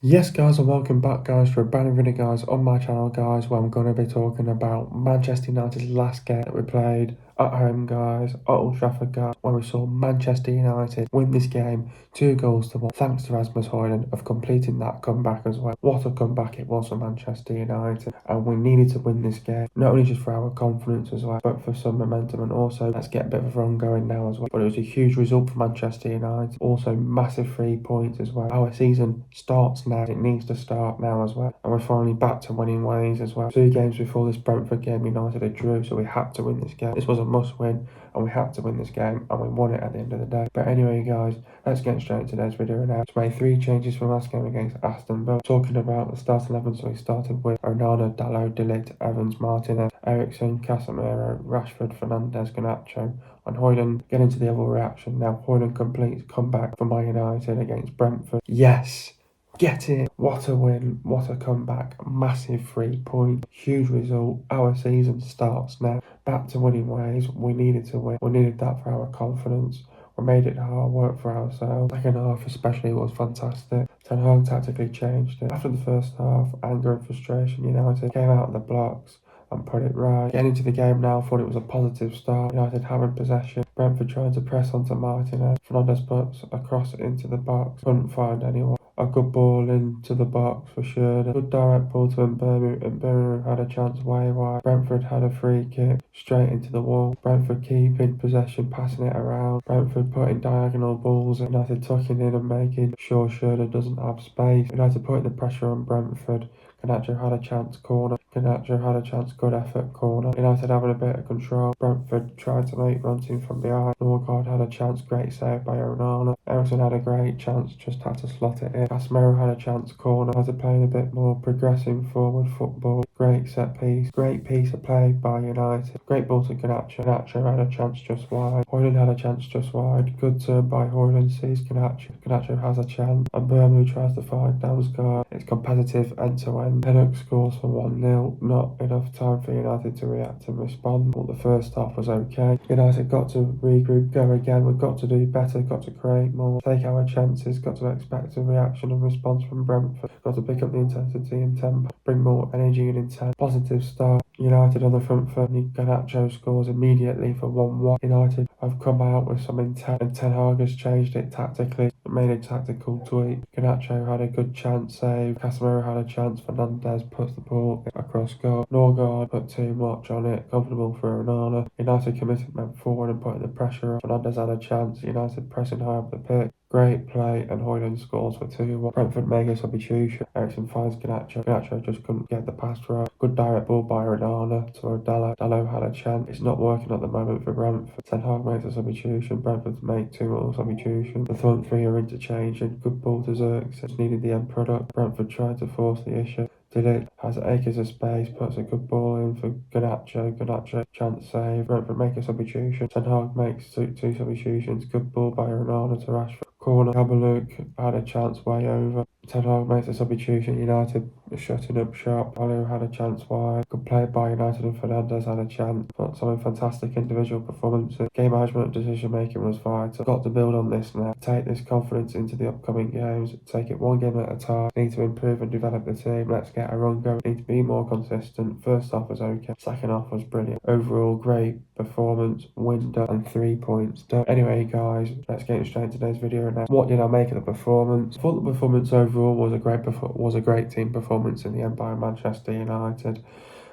Yes guys, and welcome back guys to a brand new video guys on my channel guys, where I'm going to be talking about Manchester United's last game that we played at home guys, at Old Trafford guys, where we saw Manchester United win this game 2 goals to 1 thanks to Rasmus Højlund of completing that comeback as well. What a comeback it was for Manchester United, and we needed to win this game, not only just for our confidence as well, but for some momentum, and also let's get a bit of a run going now as well. But it was a huge result for Manchester United, also massive 3 points as well. Our season starts now, it needs to start now as well, and we're finally back to winning ways as well. 2 games before this Brentford game, United had drew, so we had to win this game. This was a must win, and we had to win this game, and we won it at the end of the day. But anyway guys, let's get straight into today's video now. It's made 3 changes from last game against Aston Villa. Talking about the starting 11, so we started with Onana, Dalot, De Ligt, Evans, Martinez, Eriksen, Casemiro, Rashford, Fernandes, Garnacho, and Højlund. Get into the other reaction now. Højlund completes comeback for Man United against Brentford. Yes! Get it! What a win, what a comeback, massive 3 points, huge result. Our season starts now. Back to winning ways. We needed to win. We needed that for our confidence. We made it hard work for ourselves. Second half especially was fantastic. Ten Hag tactically changed it. After the first half, anger and frustration, United came out of the blocks and put it right. Getting into the game now, thought it was a positive start. United having possession. Brentford trying to press onto Martinez. Fernandes puts a cross into the box. Couldn't find anyone. A good ball into the box for sure. A good direct ball to Mbeumo, and Mbeumo had a chance way wide. Brentford had a free kick straight into the wall. Brentford keeping possession, passing it around. Brentford putting diagonal balls. United tucking in and making sure Schürrle doesn't have space. United putting the pressure on Brentford. Garnacho had a chance, corner. Garnacho had a chance, good effort, corner. United having a bit of control. Brentford tried to make runs in from behind. Norgard had a chance, great save by Onana. Eriksen had a great chance, just had to slot it in. Casemiro had a chance, corner. United playing a bit more progressing forward football. Great set piece, great piece of play by United. Great ball to Garnacho. Garnacho had a chance just wide. Højlund had a chance just wide. Good turn by Højlund, sees Garnacho. Garnacho has a chance, and Mbeumo tries to find Damsgaard. It's competitive end to end. Pinnock scores for 1-0. Not enough time for United to react and respond, but the first half was okay. United got to regroup, go again. We've got to do better, got to create more, take our chances, got to expect a reaction and response from Brentford. Got to pick up the intensity and tempo, bring more energy and intent. Positive start. United on the front foot. Garnacho scores immediately for 1-1. United have come out with some intent, and Ten Hag has changed it tactically, made a tactical tweak. Garnacho had a good chance save. Casemiro had a chance. Fernandes puts the ball across goal. Norgard put too much on it. Comfortable for Onana. United committed men forward and putting the pressure on. Fernandes had a chance. United pressing high up the pitch. Great play, and Højlund scores for 2-1. Brentford make a substitution. Eriksen finds Garnacho. Garnacho just couldn't get the pass right. Good direct ball by Onana to Dalot. Dalot had a chance. It's not working at the moment for Brentford. Ten Hag makes a substitution. Brentford make 2 more substitutions. The front three are interchanging. Good ball to Xerxes. Needed the end product. Brentford tried to force the issue. De Ligt has acres of space, puts a good ball in for Garnacho. Garnacho chance save. Brentford make a substitution. Ten Hag makes two substitutions. Good ball by Onana to Rashford. Corner. Kabaluk had a chance way over. Ten Hag makes a substitution. United shutting up shop. Alou had a chance wide. Good play by United, and Fernandes had a chance. But some fantastic individual performances. Game management and decision making was vital. Got to build on this now. Take this confidence into the upcoming games. Take it one game at a time. Need to improve and develop the team. Let's get a run going. Need to be more consistent. First half was okay. Second half was brilliant. Overall, great performance. Win done and 3 points done. Anyway, guys, let's get straight into today's video now. What did I make of the performance? I thought the performance overall was a great team performance in the end by Manchester United.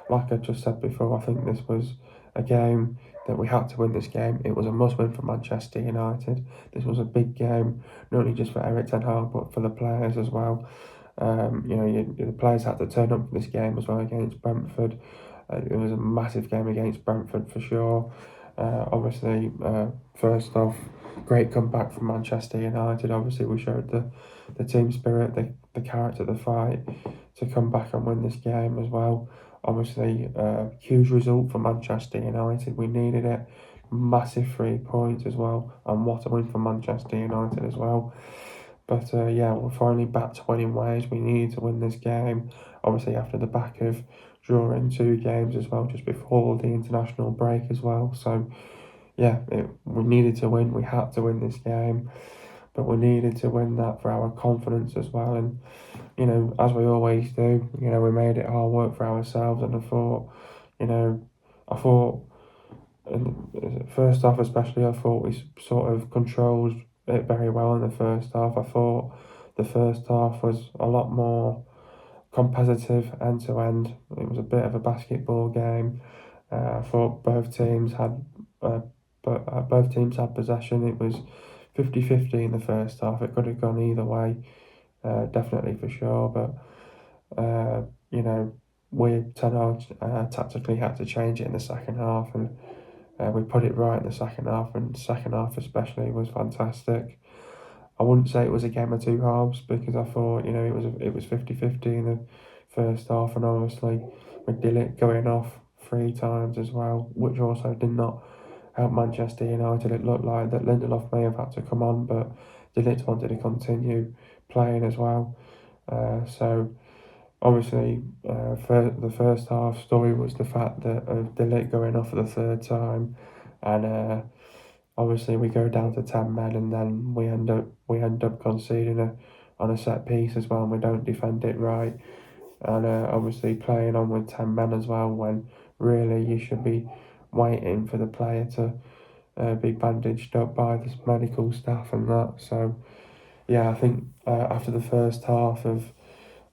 Like I just said before, I think this was a game that we had to win this game. It was a must-win for Manchester United. This was a big game, not only just for Erik ten Hag, but for the players as well. The players had to turn up for this game as well against Brentford. It was a massive game against Brentford for sure. Obviously, first off, great comeback from Manchester United. Obviously, we showed the team spirit, the character, the fight to come back and win this game as well. Obviously, huge result for Manchester United. We needed it. Massive 3 points as well, and what a win for Manchester United as well. But yeah, we're finally back to winning ways. We needed to win this game, obviously after the back of drawing 2 games as well, just before the international break as well. So yeah, we needed to win. We had to win this game. but we needed to win that for our confidence as well. And as we always do, we made it hard work for ourselves. And you know, I thought in the first half especially, I thought we sort of controlled it very well in the first half. I thought the first half was a lot more competitive end to end. It was a bit of a basketball game. I thought uh, both teams had possession. It was 50-50 in the first half. It could have gone either way, definitely for sure. But we tactically had to change it in the second half, and we put it right in the second half. And the second half especially was fantastic. I wouldn't say it was a game of two halves because I thought it was 50-50 in the first half, and obviously with Dillick going off 3 times as well, which also did not help Manchester United. It looked like that Lindelof may have had to come on, but Dillick wanted to continue playing as well. So obviously, for the first half story was the fact that of Dillick going off for the 3rd time, and obviously we go down to 10 men, and then we end up conceding on a set piece as well, and we don't defend it right, and obviously playing on with 10 men as well when really you should be waiting for the player to be bandaged up by the medical staff and that. So yeah, I think after the first half of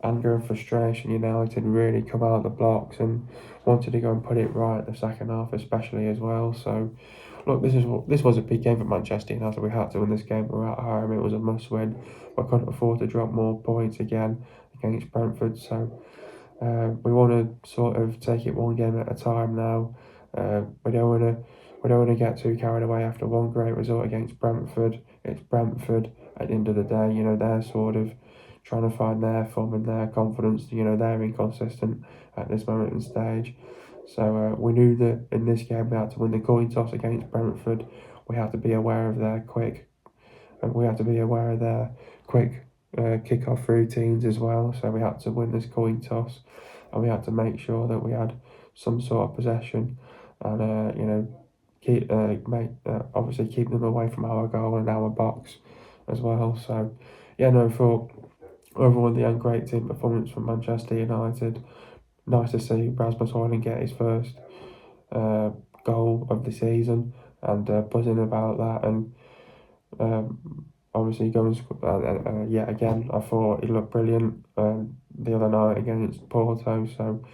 anger and frustration, United really come out of the blocks and wanted to go and put it right the second half, especially as well. So, look, this was a big game for Manchester United. We had to win this game. We were at home. It was a must-win. We couldn't afford to drop more points again against Brentford. So, we want to sort of take it one game at a time now. We don't want to get too carried away after one great result against Brentford. It's Brentford at the end of the day. They're sort of trying to find their form and their confidence. They're inconsistent at this moment in stage. So we knew that in this game we had to win the coin toss against Brentford. We had to be aware of their quick kick-off routines as well. So we had to win this coin toss, and we had to make sure that we had some sort of possession, and obviously keep them away from our goal and our box as well. So yeah, no, for overall in the end, great team performance from Manchester United. Nice to see Rasmus Højlund get his first goal of the season, and buzzing about that. And obviously going yet again, I thought he looked brilliant the other night against Porto. So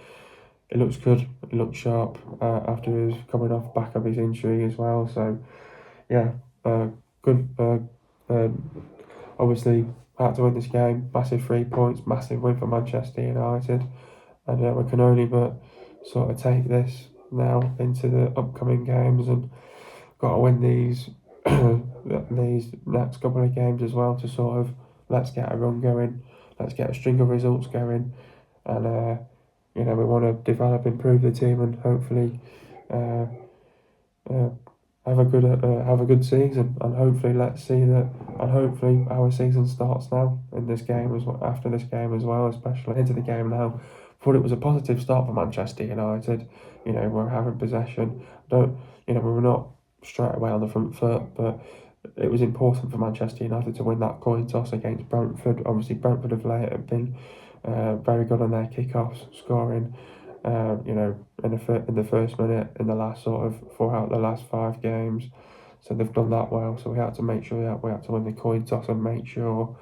it looks good. It looks sharp after he was coming off back of his injury as well. So yeah, good. Obviously had to win this game. Massive 3 points. Massive win for Manchester United, and we can only but sort of take this now into the upcoming games, and got to win these these next couple of games as well to sort of let's get a run going, let's get a string of results going, and we want to develop, improve the team, and hopefully uh, uh, have a good season, and hopefully our season starts now in this game as well, after this game as well, especially into the game now. Thought it was a positive start for Manchester United. We're having possession. We were not straight away on the front foot, but it was important for Manchester United to win that coin toss against Brentford. Obviously, Brentford of late have been very good on their kickoffs, scoring. In the first minute in the last sort of 4 out of the last 5 games, so they've done that well. So we had to make sure that we had to win the coin toss and make sure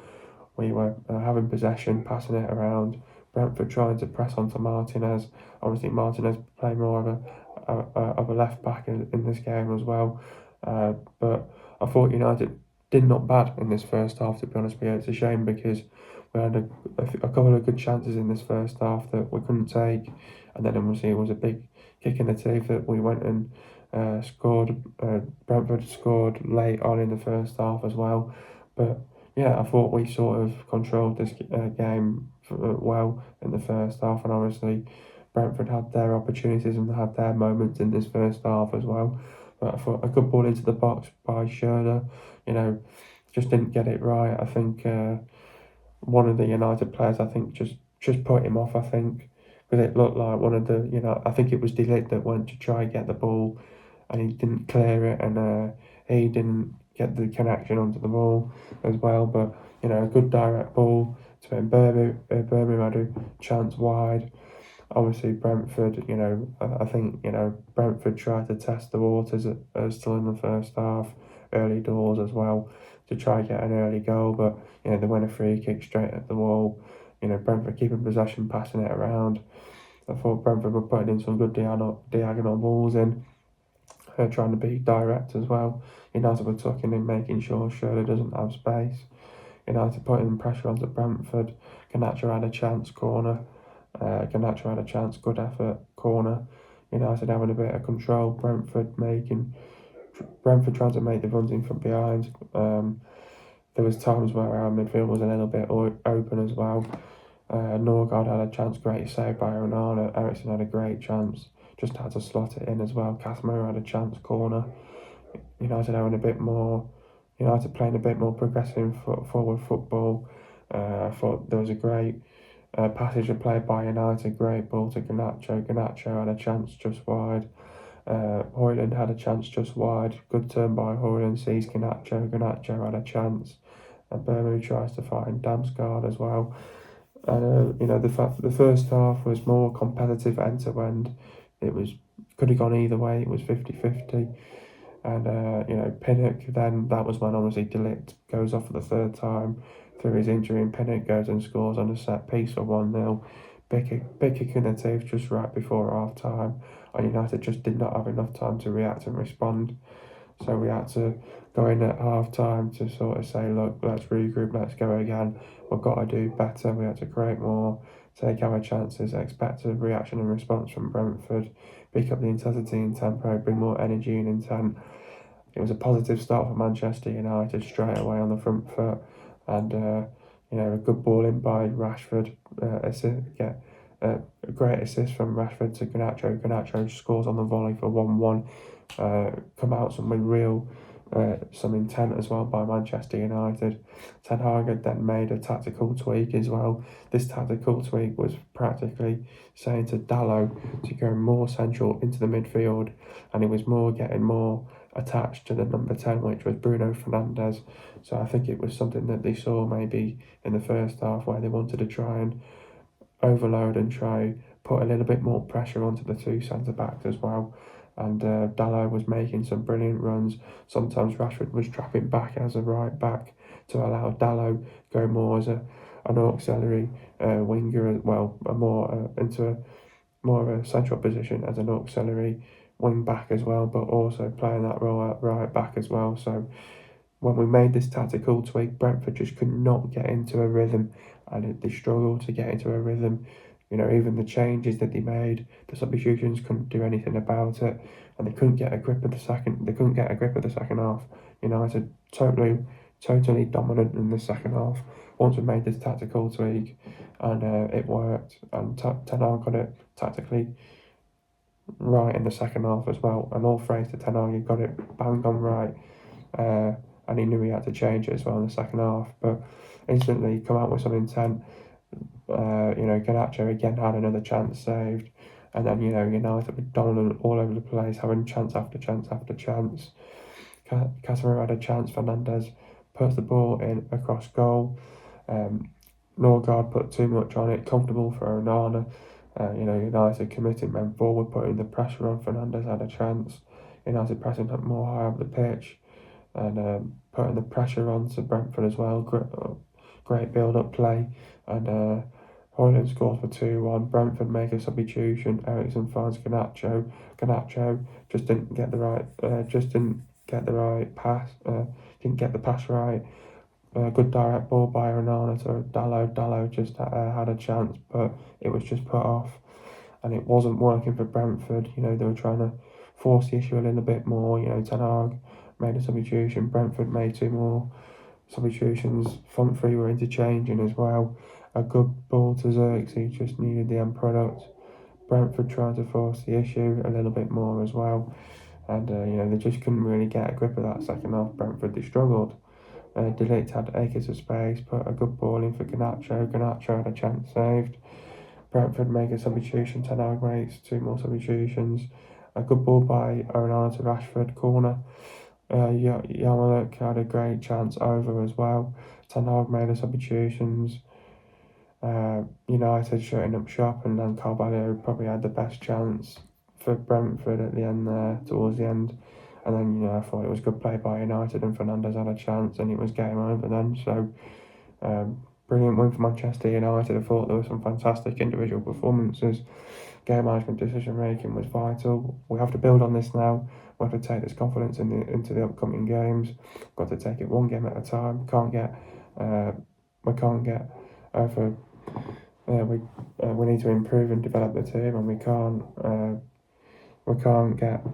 we were having possession, passing it around. Brentford trying to press onto Martinez. Obviously, Martinez playing more of a left back in this game as well. But I thought United did not bad in this first half, to be honest with you. It's a shame because we had a couple of good chances in this first half that we couldn't take, and then obviously it was a big kick in the teeth that we went and scored. Brentford scored late on in the first half as well. But yeah, I thought we sort of controlled this game well in the first half, and obviously Brentford had their opportunities and had their moments in this first half as well. But I thought a good ball into the box by Schroeder, just didn't get it right. I think one of the United players, I think, just put him off. I think because it looked like one of the, I think it was De Ligt that went to try and get the ball, and he didn't clear it, and he didn't get the connection onto the ball as well. But a good direct ball to him. Birmingham had a chance wide. Obviously, Brentford, I think, Brentford tried to test the waters still in the first half, early doors as well, to try and get an early goal, but, they win a free kick straight at the wall. Brentford keeping possession, passing it around. I thought Brentford were putting in some good diagonal balls in, trying to be direct as well. United were tucking in, making sure Schürrle doesn't have space. United putting pressure onto Brentford. Garnacho had a chance, corner. Garnacho had a chance, good effort, corner. United having a bit of control. Brentford trying to make the runs in from behind. There was times where our midfield was a little bit open as well. Norgard had a chance, great save by Onana. Ericsson had a great chance, just had to slot it in as well. Casemiro had a chance, corner. United having a bit more. United playing a bit more progressive forward football. I thought there was a great passage of play by United, great ball to Garnacho. Garnacho had a chance just wide. Højlund had a chance just wide. Good turn by Højlund, sees Garnacho. Garnacho had a chance. And Birmingham tries to find Damsgaard as well. And the first half was more competitive end to end. It could have gone either way. It was 50-50. And Pinnock, then that was when obviously De Ligt goes off for the third time through his injury, and Pinnock goes and scores on a set piece for 1-0. Big kick in the teeth just right before half time, and United just did not have enough time to react and respond. So we had to go in at half time to sort of say, look, let's regroup, let's go again. We've got to do better. We had to create more, take our chances, expect a reaction and response from Brentford, pick up the intensity and tempo, bring more energy and intent. It was a positive start for Manchester United straight away on the front foot, and a good ball in by Rashford. A great assist from Rashford to Garnacho. Garnacho scores on the volley for 1-1. Come out some intent as well by Manchester United. Ten Hag had then made a tactical tweak as well. This tactical tweak was practically saying to Dalot to go more central into the midfield, and he was getting more attached to the number 10, which was Bruno Fernandes. So I think it was something that they saw maybe in the first half, where they wanted to try and overload and try put a little bit more pressure onto the two centre backs as well. And Dalot was making some brilliant runs. Sometimes Rashford was trapping back as a right back to allow Dalot go more as an auxiliary winger, into more of a central position as an auxiliary wing back as well, but also playing that role at right back as well. So when we made this tactical tweak, Brentford just could not get into a rhythm, and they struggled to get into a rhythm. Even the changes that they made, the substitutions couldn't do anything about it, and they couldn't get a grip of the second. They couldn't get a grip of the second half. United totally dominant in the second half. Once we made this tactical tweak, and it worked, and Ten Hag got it tactically right in the second half as well. And all praise to Ten Hag, he got it bang on right. And he knew he had to change it as well in the second half. But instantly come out with some intent. Garnacho again had another chance saved. And then, United were dominant all over the place, having chance after chance after chance. Casemiro had a chance. Fernandes puts the ball in across goal. Norgard put too much on it. Comfortable for Onana. United committing men forward, putting the pressure on. Fernandes had a chance. United pressing up more high up the pitch, and putting the pressure on to Brentford as well. Great build-up play, and Højlund scores for 2-1. Brentford make a substitution. Ericsson finds Garnacho. Garnacho just didn't get the right pass. Didn't get the pass right. Good direct ball by Onana to Dalot. Dalot just had a chance, but it was just put off, and it wasn't working for Brentford. They were trying to force the issue a little bit more. Ten Hag made a substitution. Brentford made 2 more substitutions. Front three were interchanging as well. A good ball to Xerxes, just needed the end product. Brentford trying to force the issue a little bit more as well. And, they just couldn't really get a grip of that second half. Brentford, they struggled. De Ligt had acres of space, put a good ball in for Garnacho. Garnacho had a chance saved. Brentford make a substitution. Ten Hag makes 2 more substitutions. A good ball by Onana to Rashford, corner. Yarmolenko had a great chance over as well. Ten Hag made the substitutions. United shutting up shop, and then Carvalho probably had the best chance for Brentford at the end there, towards the end. And then, I thought it was good play by United, and Fernandes had a chance, and it was game over then. So, brilliant win for Manchester United. I thought there were some fantastic individual performances. Game management, decision making was vital. We have to build on this now. We have to take this confidence into the upcoming games. Got to take it one game at a time. We can't get over. We need to improve and develop the team, and we can't get.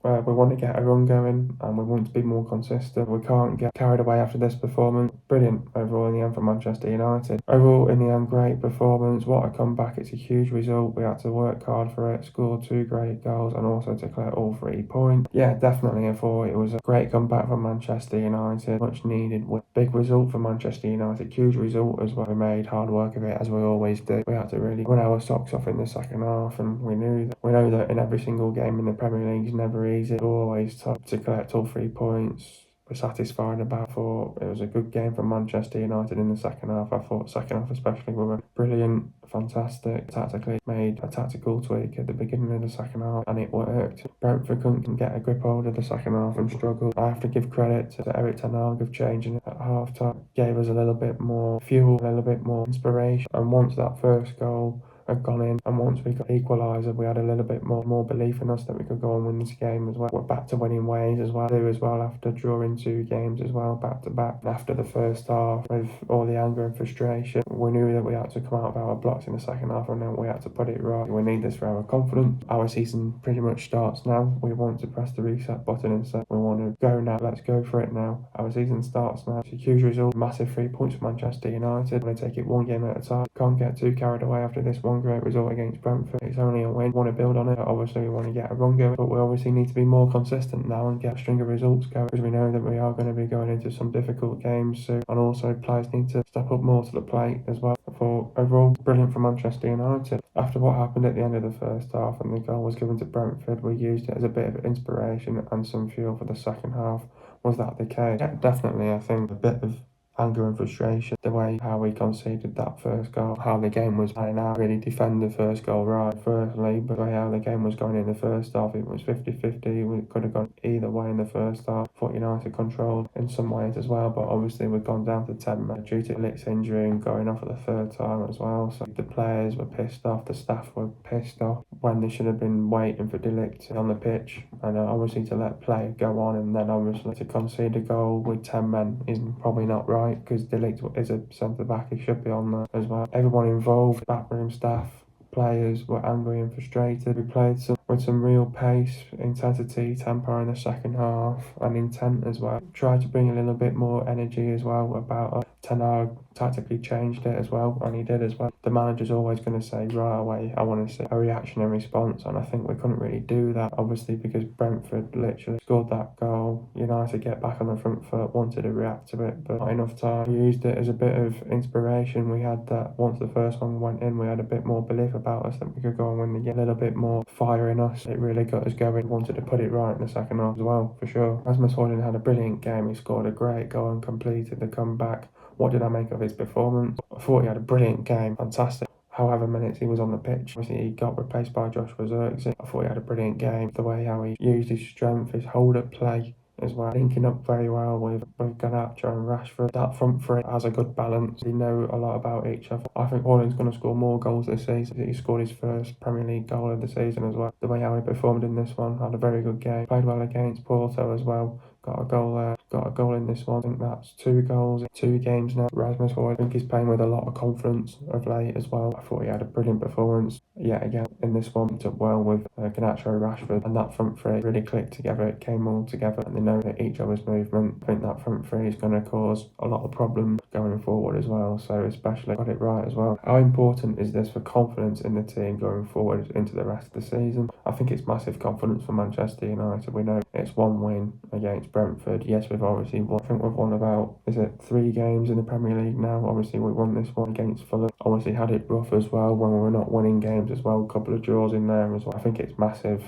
We want to get a run going, and we want to be more consistent. We can't get carried away after this performance. Brilliant overall in the end for Manchester United. Overall in the end, great performance. What a comeback. It's a huge result. We had to work hard for it, score 2 great goals, and also to collect all 3 points. Yeah, definitely I thought it was a great comeback for Manchester United. Much needed. Big result for Manchester United. Huge result as well. We made hard work of it, as we always do. We had to really run our socks off in the second half, and we know that in every single game in the Premier League is never easy. Always tough to collect all 3 points. We're satisfied about. Thought it was a good game for Manchester United in the second half. I thought second half especially we were brilliant, fantastic. Tactically made a tactical tweak at the beginning of the second half, and it worked. Brentford couldn't get a grip hold of the second half and struggled. I have to give credit to Eric Ten Hag of changing it at half time. Gave us a little bit more fuel, a little bit more inspiration. And once that first goal had gone in, and once we got equaliser, we had a little bit more belief in us that we could go and win this game as well. We're back to winning ways as well after drawing 2 games as well, back to back. After the first half, with all the anger and frustration, we knew that we had to come out of our blocks in the second half, and then we had to put it right. We need this for our confidence. Our season pretty much starts now. We want to press the reset button and say we want to go now. Let's go for it now. Our season starts now. It's a huge result, massive 3 points for Manchester United. We're going to take it one game at a time. Can't get too carried away after this one great result against Brentford. It's only a win. We want to build on it. Obviously, we want to get a run going, but we obviously need to be more consistent now and get a string of results going, because we know that we are going to be going into some difficult games soon, and also players need to step up more to the plate as well. For overall, brilliant for Manchester United. After what happened at the end of the first half and the goal was given to Brentford, we used it as a bit of inspiration and some fuel for the second half. Was that the case? Yeah, definitely. I think a bit of anger and frustration, the way how we conceded that first goal, how the game was playing out, really defend the first goal right firstly, but the way how the game was going in the first half, it was 50-50, we could have gone either way in the first half. Thought United controlled in some ways as well, but obviously we've gone down to 10 men due to Lick's injury and going off for the 3rd time as well, so the players were pissed off, the staff were pissed off, when they should have been waiting for De Ligt on the pitch, and obviously to let play go on, and then obviously to concede a goal with 10 men is probably not right, because De Ligt is a centre-back, he should be on there as well. Everyone involved, backroom staff, players were angry and frustrated. We played with some real pace, intensity, tempo in the second half, and intent as well. Tried to bring a little bit more energy as well about us. Ten Hag tactically changed it as well, and he did as well. The manager's always going to say right away, I want to see a reaction and response, and I think we couldn't really do that, obviously, because Brentford literally scored that goal. United get back on the front foot, wanted to react to it, but not enough time. We used it as a bit of inspiration. We had that, once the first one went in, we had a bit more belief about us that we could go and win the game. A little bit more fire in us. It really got us going. Wanted to put it right in the second half as well, for sure. Rasmus Højlund had a brilliant game. He scored a great goal and completed the comeback. What did I make of his performance? I thought he had a brilliant game, fantastic. However minutes he was on the pitch, obviously he got replaced by Joshua Zirkzee. I thought he had a brilliant game. The way how he used his strength, his hold-up play as well, linking up very well with Garnacho and Rashford. That front three has a good balance. They know a lot about each other. I think Højlund's going to score more goals this season. He scored his first Premier League goal of the season as well. The way how he performed in this one, had a very good game. Played well against Porto as well. Got a goal there. Got a goal in this one. I think that's 2 goals in 2 games now. Rasmus Højlund, I think he's playing with a lot of confidence of late as well. I thought he had a brilliant performance yet again in this one. Picked up well with Garnacho, Rashford, and that front three really clicked together. It came all together, and they know that each other's movement. I think that front three is going to cause a lot of problems going forward as well. So especially got it right as well. How important is this for confidence in the team going forward into the rest of the season? I think it's massive confidence for Manchester United. We know it's 1 win against Brentford. Yes, we've obviously won. I think we've won about, 3 games in the Premier League now. Obviously we won this one against Fulham. Obviously had it rough as well when we were not winning games as well. A couple of draws in there as well. I think it's massive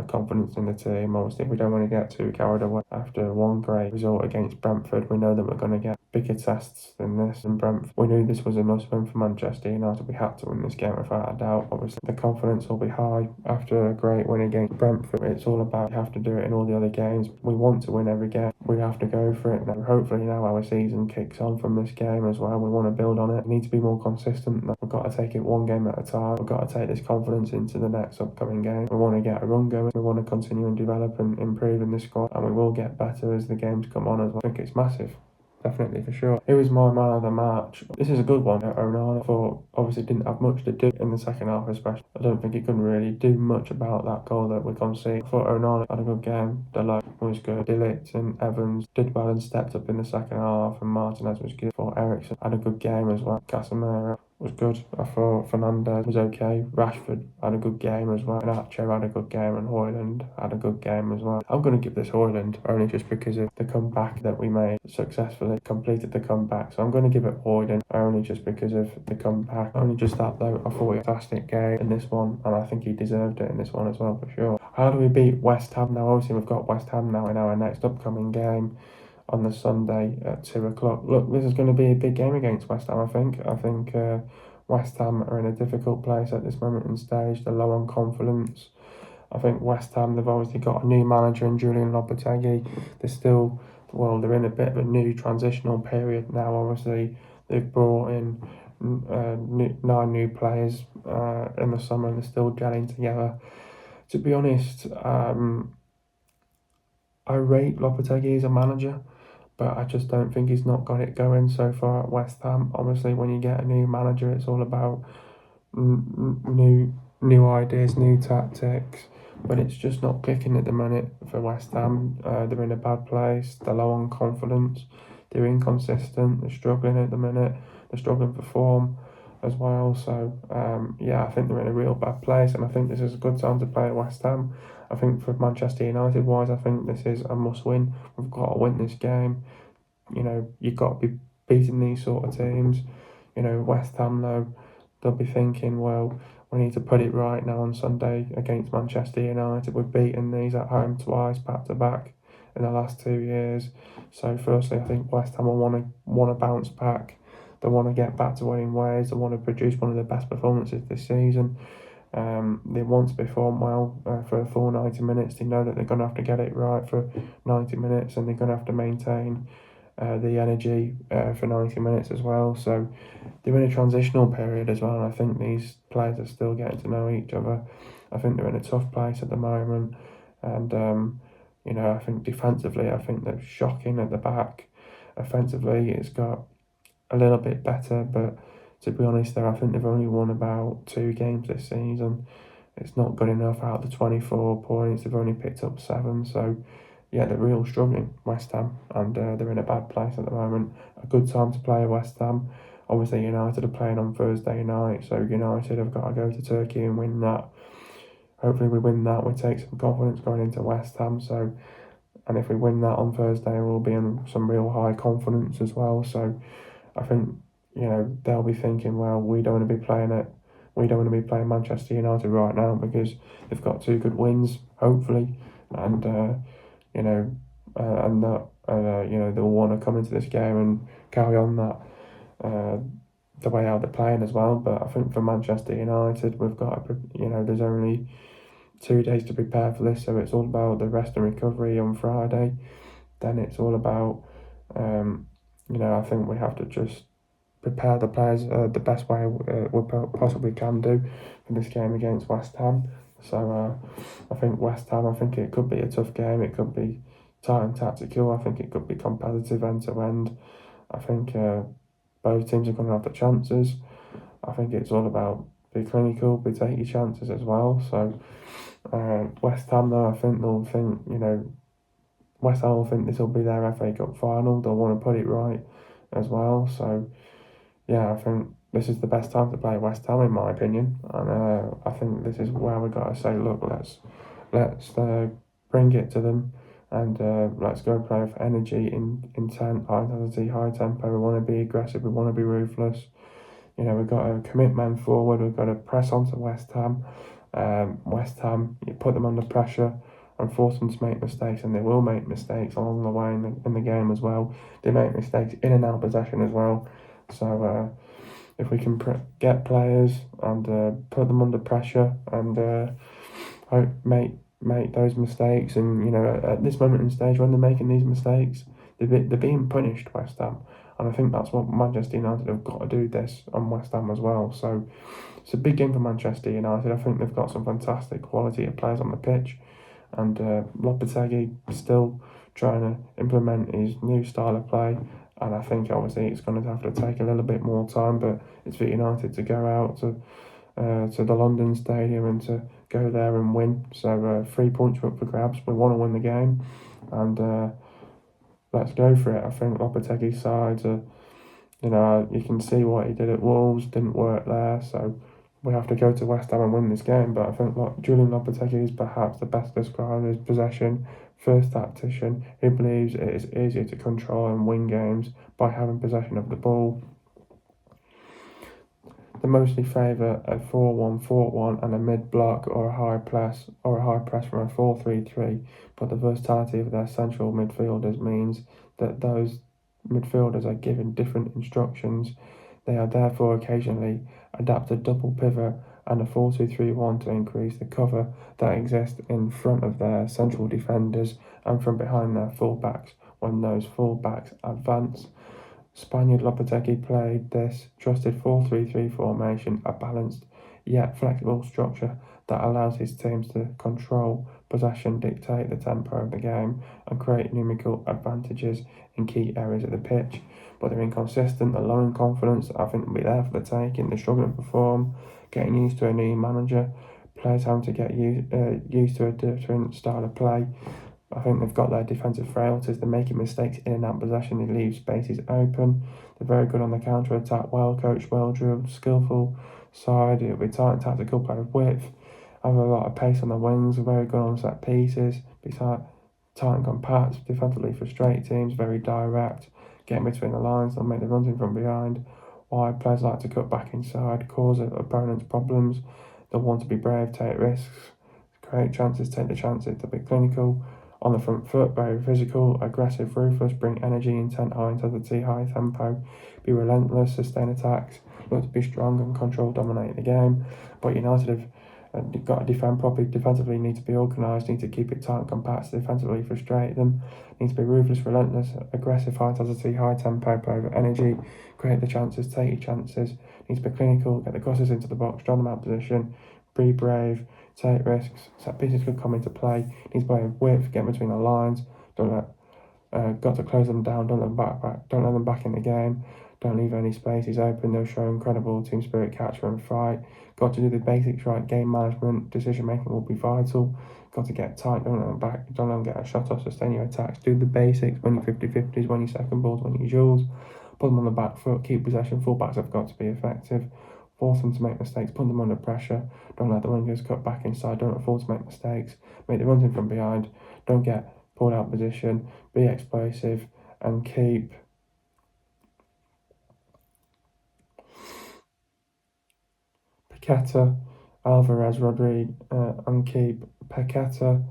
confidence in the team. Obviously, we don't want to get too carried away after one great result against Brentford. We know that we're going to get bigger tests than this in Brentford. We knew this was a must-win for Manchester United. We had to win this game without a doubt. Obviously, the confidence will be high after a great win against Brentford. It's all about, we have to do it in all the other games. We want to win every game. We have to go for it now. Hopefully now our season kicks on from this game as well. We want to build on it. We need to be more consistent. We've got to take it one game at a time. We've got to take this confidence into the next upcoming game. We want to get a run going. We want to continue and develop and improve in this squad, and we will get better as the games come on as well. I think it's massive. Definitely, for sure. Who was my man of the match? This is a good one. Onana, thought obviously didn't have much to do in the second half, especially. I don't think he couldn't really do much about that goal that we conceded. I thought Onana had a good game. Delo was good. Dillett and Evans did well and stepped up in the second half, and Martinez was good. I thought Eriksen had a good game as well. Casemiro was good. I thought Fernandes was okay. Rashford had a good game as well. And Nacho had a good game, and Højlund had a good game as well. I'm going to give this Højlund only just because of the comeback that we made, successfully completed the comeback. So I'm going to give it Højlund only just because of the comeback. Only just that though. I thought he had a fantastic game in this one, and I think he deserved it in this one as well for sure. How do we beat West Ham now? Obviously we've got West Ham now in our next upcoming game on the Sunday at 2 o'clock. Look, this is going to be a big game against West Ham, I think. West Ham are in a difficult place at this moment in stage. They're low on confidence. I think West Ham, they've obviously got a new manager in Julian Lopetegui. They're in a bit of a new transitional period now. Obviously, they've brought in 9 new players in the summer, and they're still gelling together. To be honest, I rate Lopetegui as a manager, but I just don't think he's not got it going so far at West Ham. Obviously, when you get a new manager, it's all about new ideas, new tactics, but it's just not clicking at the minute for West Ham. They're in a bad place. They're low on confidence. They're inconsistent. They're struggling at the minute. They're struggling for form as well. So, I think they're in a real bad place, and I think this is a good time to play at West Ham. I think for Manchester United wise, I think this is a must win. We've got to win this game. You've got to be beating these sort of teams. West Ham though, they'll be thinking, well, we need to put it right now on Sunday against Manchester United. We've beaten these at home twice, back to back, in the last 2 years. So firstly, I think West Ham will want to bounce back. They want to get back to winning ways. They want to produce one of the best performances this season. They want to perform well for a full 90 minutes. They know that they're going to have to get it right for 90 minutes, and they're going to have to maintain the energy for 90 minutes as well. So they're in a transitional period as well, and I think these players are still getting to know each other. I think they're in a tough place at the moment, and I think defensively, I think they're shocking at the back. Offensively, it's got a little bit better, but to be honest there, I think they've only won about 2 games this season. It's not good enough out of the 24 points. They've only picked up 7, so yeah, they're real struggling, West Ham, and they're in a bad place at the moment. A good time to play West Ham. Obviously United are playing on Thursday night, so United have got to go to Turkey and win that. Hopefully we win that, we take some confidence going into West Ham. So, and if we win that on Thursday, we'll be in some real high confidence as well. So I think, they'll be thinking, well, we don't want to be playing Manchester United right now, because they've got 2 good wins, hopefully, and they'll want to come into this game and carry on that the way how they're playing as well. But I think for Manchester United, we've got to, there's only 2 days to prepare for this, so it's all about the rest and recovery on Friday. Then it's all about, I think we have to just prepare the players the best way we possibly can do for this game against West Ham. So I think West Ham, I think it could be a tough game. It could be tight and tactical. I think it could be competitive end to end. I think both teams are going to have the chances. I think it's all about be clinical, be take your chances as well. So West Ham though, I think West Ham will think this will be their FA Cup final. They'll want to put it right as well. So yeah, I think this is the best time to play West Ham in my opinion, and I think this is where we got to say, look, let's bring it to them, and let's go play with energy, intent, high intensity, high tempo. We want to be aggressive, we want to be ruthless. We've got to commit men forward, we've got to press onto West Ham, West Ham, you put them under pressure and force them to make mistakes, and they will make mistakes along the way in the game as well. They make mistakes in and out of possession as well. So if we can get players and put them under pressure and make those mistakes, and at this moment in stage when they're making these mistakes, they're being punished, West Ham, and I think that's what Manchester United have got to do this on West Ham as well. So it's a big game for Manchester United. I think they've got some fantastic quality of players on the pitch, and Lopetegui still trying to implement his new style of play. And I think obviously it's going to have to take a little bit more time, but it's for United to go out to the London Stadium and to go there and win. So 3 points up for grabs. We want to win the game, and let's go for it. I think Lopetegui's side, you can see what he did at Wolves, didn't work there, so we have to go to West Ham and win this game. But I think Julian Lopetegui is perhaps the best described as possession first tactician who believes it is easier to control and win games by having possession of the ball. They mostly favour a 4-1-4-1 and a mid-block or a high press from a 4-3-3, but the versatility of their central midfielders means that those midfielders are given different instructions. They are therefore occasionally adapt a double pivot and a 4-2-3-1 to increase the cover that exists in front of their central defenders and from behind their fullbacks when those fullbacks advance. Spaniard Lopetegui played this trusted 4-3-3 formation, a balanced yet flexible structure that allows his teams to control possession, dictate the tempo of the game, and create numerical advantages in key areas of the pitch. But they're inconsistent, they're low in confidence. I think they'll be there for the taking. They're struggling to perform, getting used to a new manager. Players having to get used to a different style of play. I think they've got their defensive frailties. They're making mistakes in and out of possession. They leave spaces open. They're very good on the counter attack. Well coached, well drilled, skillful side. It'll be tight and tactical, play with width. Have a lot of pace on the wings. Very good on set pieces. Be tight and compact. Defensively frustrate teams. Very direct. Getting between the lines. They'll make the runs in from behind. Wide players like to cut back inside, cause opponents problems. They'll want to be brave, take risks, create chances, take the chances. They'll be clinical. On the front foot, very physical, aggressive, ruthless, bring energy, intent, high intensity, high tempo, be relentless, sustain attacks, look to be strong and control, dominate the game. But United have got to defend properly, defensively need to be organised, need to keep it tight and compact, defensively frustrate them, need to be ruthless, relentless, aggressive, high intensity, high tempo, play with energy, create the chances, take your chances, need to be clinical, get the crosses into the box, draw them out of position, be brave, take risks, set pieces could come into play, needs to play with width, get between the lines, got to close them down, don't let them back in the game, don't leave any spaces open. They'll show incredible team spirit, capture and fight. Got to do the basics right, game management, decision making will be vital. Got to get tight, don't let them back, don't let them get a shot off, sustain your attacks, do the basics, win your 50-50s, win your second balls, win your duels, put them on the back foot, keep possession, fullbacks have got to be effective. Force them to make mistakes, put them under pressure, don't let the wingers cut back inside, don't afford to make mistakes, make the runs in from behind, don't get pulled out position, be explosive and keep Paqueta, Alvarez, Rodriguez, and keep Paqueta,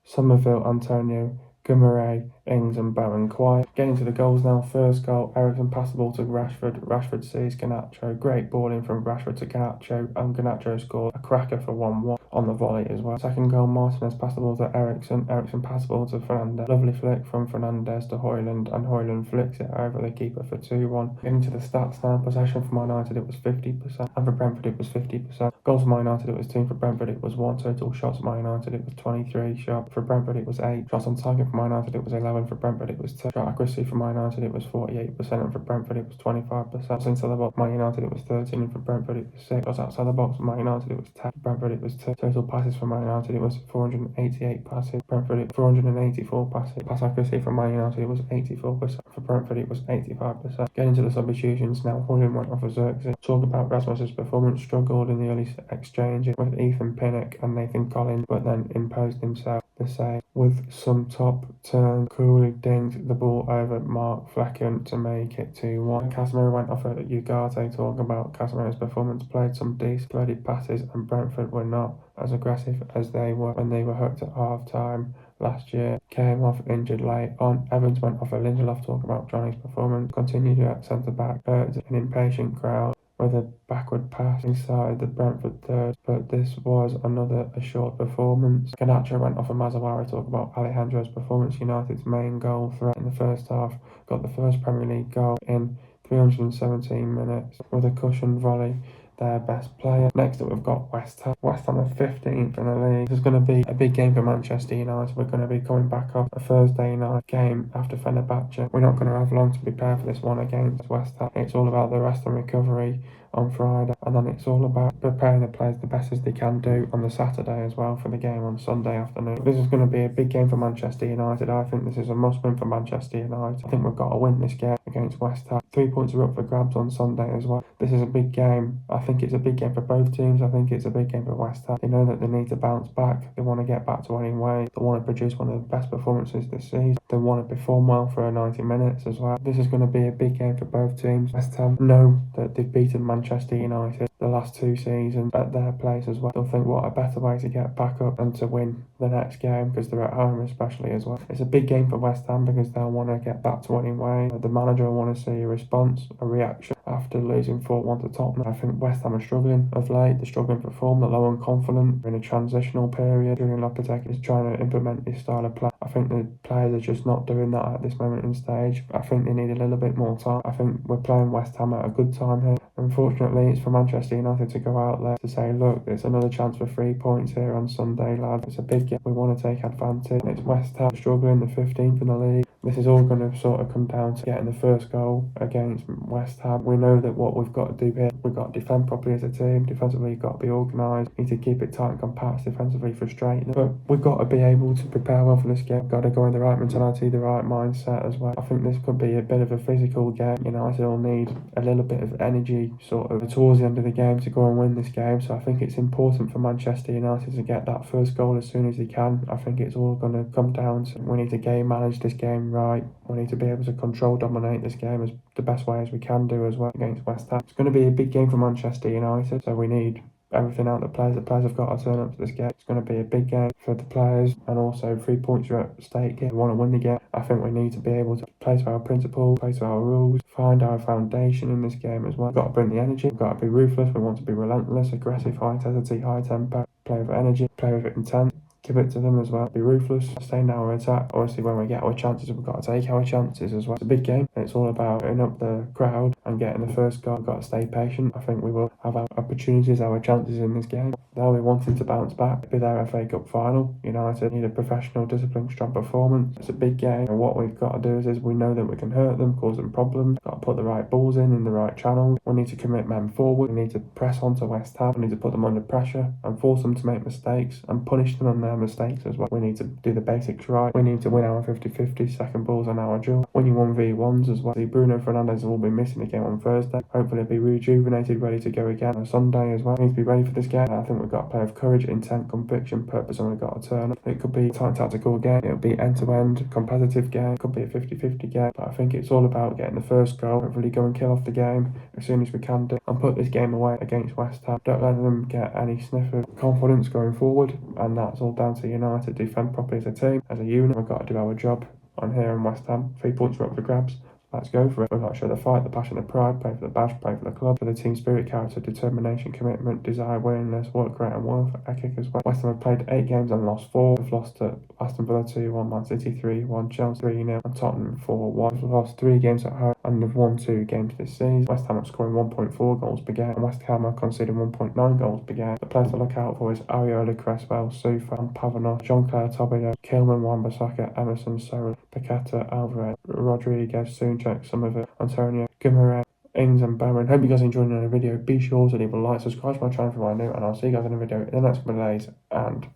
Somerville, Antonio, Guimaraes, Ings and Bowen quiet. Getting to the goals now. First goal, Eriksen passed the ball to Rashford. Rashford sees Garnacho. Great ball in from Rashford to Garnacho, and Garnacho scored a cracker for 1-1 on the volley as well. Second goal, Martinez passed the ball to Eriksen. Eriksen passed the ball to Fernandes. Lovely flick from Fernandes to Højlund, and Højlund flicks it over the keeper for 2-1. Getting to the stats now. Possession for Man United, it was 50%, and for Brentford, it was 50%. Goals for Man United, it was 2. For Brentford, it was 1. Total shots for Man United, it was 23 shots. For Brentford, it was 8. Shots on target for Man United, it was 11. For Brentford, it was 2. Shot accuracy for Man United, it was 48%, and for Brentford, it was 25%. Shots inside the box, Man United, it was 13, and for Brentford, it was 6. Shots outside the box, Man United, it was 10. For Brentford, it was 2. Total passes for Man United, it was 488 passes. Brentford, it was 484 passes. Pass accuracy for Man United, it was 84%. For Brentford, it was 85%. Getting to the substitutions now, Højlund went off for Xerxes. Talk about Rasmus's performance, struggled in the early exchange with Ethan Pinnock and Nathan Collins, but then imposed himself. the same, with some top turn. Cooley dinked the ball over Mark Flecken to make it 2-1. Casemiro went off at Ugarte, talking about Casemiro's performance, played some decent blooded passes, and Brentford were not as aggressive as they were when they were hooked at half time last year. Came off injured late on. Evans went off at Lindelof, talking about Johnny's performance. Continued at centre back, urged an impatient crowd with a backward pass inside the Brentford third, but this was another assured performance. Garnacho went off a Mazzawara, talk about Alejandro's performance. United's main goal threat in the first half, got the first Premier League goal in 317 minutes with a cushioned volley, their best player. Next up, we've got West Ham. West Ham are 15th in the league. This is going to be a big game for Manchester United. We're going to be coming back off a Thursday night game after Fenerbahce. We're not going to have long to prepare for this one against West Ham. It's all about the rest and recovery on Friday, and then it's all about preparing the players the best as they can do on the Saturday as well for the game on Sunday afternoon. This is going to be a big game for Manchester United. I think this is a must-win for Manchester United. I think we've got to win this game against West Ham. 3 points are up for grabs on Sunday as well. This is a big game. I think it's a big game for both teams. I think it's a big game for West Ham. They know that they need to bounce back. They want to get back to winning ways. They want to produce one of the best performances this season. They want to perform well for 90 minutes as well. This is going to be a big game for both teams. West Ham know that they've beaten Manchester United the last 2 seasons at their place as well. They'll think what a better way to get back up and to win the next game because they're at home especially as well. It's a big game for West Ham because they'll want to get back to winning ways. The manager will want to see a response, a reaction after losing 4-1 to Tottenham. I think West Ham are struggling of late. They're struggling for form. They're low on confidence. They're in a transitional period. Julian Lopetegui is trying to implement his style of play. I think the players are just not doing that at this moment in stage. I think they need a little bit more time. I think we're playing West Ham at a good time here. Unfortunately, it's for Manchester United to go out there to say, look, it's another chance for 3 points here on Sunday, lad. It's a big game. We want to take advantage. It's West Ham struggling, the 15th in the league. This is all going to sort of come down to getting the first goal against West Ham. We know that what we've got to do here, we've got to defend properly as a team. Defensively, you've got to be organised. You need to keep it tight and compact. Defensively, frustrating. But we've got to be able to prepare well for this game. We've got to go in the right mentality, the right mindset as well. I think this could be a bit of a physical game. United will need a little bit of energy sort of towards the end of the game to go and win this game. So I think it's important for Manchester United to get that first goal as soon as they can. I think it's all going to come down to we need to game manage this game right. We need to be able to dominate this game as the best way as we can do as well against West Ham. It's going to be a big game for Manchester United, so we need everything out of the players. The players have got to turn up to this game. It's going to be a big game for the players, and also 3 points are at stake here. We want to win the game. I think we need to be able to play to our principles, play to our rules, find our foundation in this game as well. We've got to bring the energy. We've got to be ruthless. We want to be relentless, aggressive, high intensity, high tempo, play with energy, play with intent. Give it to them as well. Be ruthless. Stay in our attack. Obviously, when we get our chances, we've got to take our chances as well. It's a big game. It's all about putting up the crowd and getting the first goal. We've got to stay patient. I think we will have our opportunities, our chances in this game. They'll be wanting to bounce back. Be their FA Cup final. United need a professional, disciplined, strong performance. It's a big game. And what we've got to do is we know that we can hurt them, cause them problems. Got to put the right balls in the right channels. We need to commit men forward. We need to press on to West Ham. We need to put them under pressure and force them to make mistakes and punish them on their mistakes as well. We need to do the basics right. We need to win our 50-50 second balls on our duel. Win your 1v1s as well. See, Bruno Fernandes will be missing the game on Thursday. Hopefully he'll be rejuvenated, ready to go again on Sunday as well. We need to be ready for this game. I think we've got to play with courage, intent, conviction, purpose, and we've got to turn up. It could be a tight tactical game. It'll be end-to-end competitive game. It could be a 50-50 game. But I think it's all about getting the first goal. Hopefully go and kill off the game as soon as we can do and put this game away against West Ham. Don't let them get any sniff of confidence going forward, and that's all down to United. To defend properly as a team, as a unit. We've got to do our job on here in West Ham. 3 points are up for grabs. Let's go for it. We've got to show the fight, the passion, the pride, play for the badge, play for the club, for the team spirit, character, determination, commitment, desire, willingness, work rate and worth ethic as well. West Ham have played 8 games and lost 4. We've lost to Aston Villa 2-1, Man City 3-1, Chelsea 3-0 and Tottenham 4-1. We've lost 3 games at home and we've won 2 games this season. West Ham are scoring 1.4 goals per game and West Ham are conceding 1.9 goals per game. The players to look out for is Areola, Cresswell, Soufa and Pavanos, Jean-Claire Tobido, Kilman, Wan-Bissaka, Emerson, Sorrell, Paqueta, Alvarez, Rodriguez, Souček, Somerville, Antonio, Guimaraes, Ings and Bowen. Hope you guys enjoyed another video. Be sure to leave a like, subscribe to my channel if you are new, and I'll see you guys in a video in the next couple of days, and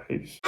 peace.